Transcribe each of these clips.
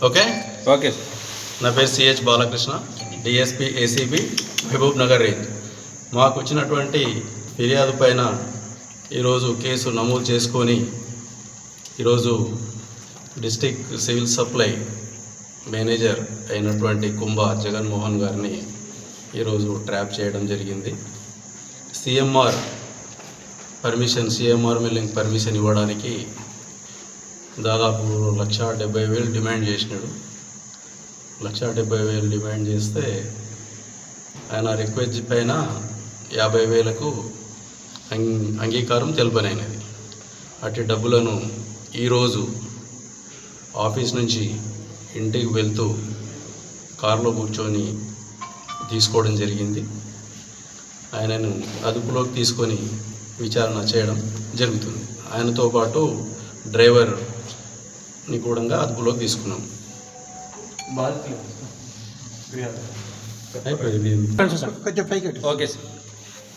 Okay okay sir. నా పేరు CH Balakrishna, DSP ACB Mahabubnagar range. మాకు వచ్చినటువంటి ఫిర్యాదు పైన ఈరోజు కేసు నమోదు చేసుకొని ఈరోజు డిస్ట్రిక్ట్ సివిల్ సప్లై మేనేజర్ అయినటువంటి కుంభా జగన్మోహన్ గారిని ఈరోజు ట్రాప్ చేయడం జరిగింది. సిఎంఆర్ మిల్లింగ్ పర్మిషన్ ఇవ్వడానికి దాదాపు 1,70,000 డిమాండ్ చేసినాడు. 1,70,000 డిమాండ్ చేస్తే ఆయన రిక్వెస్ట్ పైన 50,000కు అంగీకారం తెలుపనైనది. అట్టి డబ్బులను ఈరోజు ఆఫీస్ నుంచి ఇంటికి వెళ్తూ కారులో కూర్చొని తీసుకోవడం జరిగింది. ఆయనను అదుపులోకి తీసుకొని విచారణ చేయడం జరుగుతుంది. ఆయనతో పాటు డ్రైవర్ని కూడా అదుపులోకి తీసుకున్నాం. Okay sir.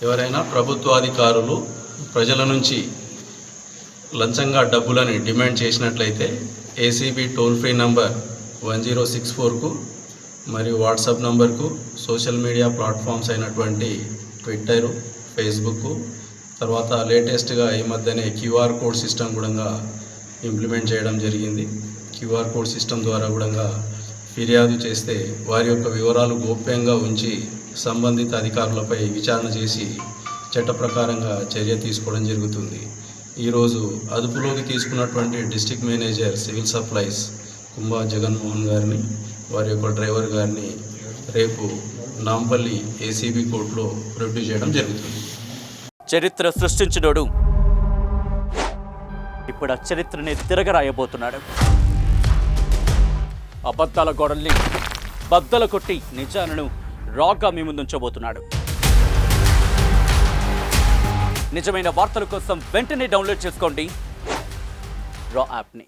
ఎవరైనా ప్రభుత్వాధికారులు ప్రజల నుంచి లంచంగా డబ్బులని డిమాండ్ చేసినట్లయితే ఏసీబీ టోల్ ఫ్రీ నంబర్ 1064కు మరియు వాట్సాప్ నంబర్కు, సోషల్ మీడియా ప్లాట్ఫామ్స్ అయినటువంటి ట్విట్టర్, ఫేస్బుక్, తర్వాత లేటెస్ట్గా ఈ మధ్యనే క్యూఆర్ కోడ్ సిస్టమ్ కూడా ఇంప్లిమెంట్ చేయడం జరిగింది. క్యూఆర్ కోడ్ సిస్టమ్ ద్వారా కూడా ఫిర్యాదు చేస్తే వారి యొక్క వివరాలు గోప్యంగా ఉంచి సంబంధిత అధికారులపై విచారణ చేసి చట్ట ప్రకారంగా చర్య తీసుకోవడం జరుగుతుంది. ఈరోజు అదుపులోకి తీసుకున్నటువంటి district manager civil supplies Kumbha Jaganmohan గారిని, వారి యొక్క డ్రైవర్ గారిని రేపు నాంపల్లి ఏసీబీ కోర్టులో ప్రొడ్యూ చేయడం జరుగుతుంది. చరిత్ర సృష్టించినోడు ఇప్పుడు ఆ చరిత్రని తిరగరాయబోతున్నాడు. అబద్ధాల గోడల్ని బద్దలు కొట్టి నిజాలను రాగా మీ ముందుంచబోతున్నాడు. నిజమైన వార్తల కోసం వెంటనే డౌన్లోడ్ చేసుకోండి రా యాప్ని.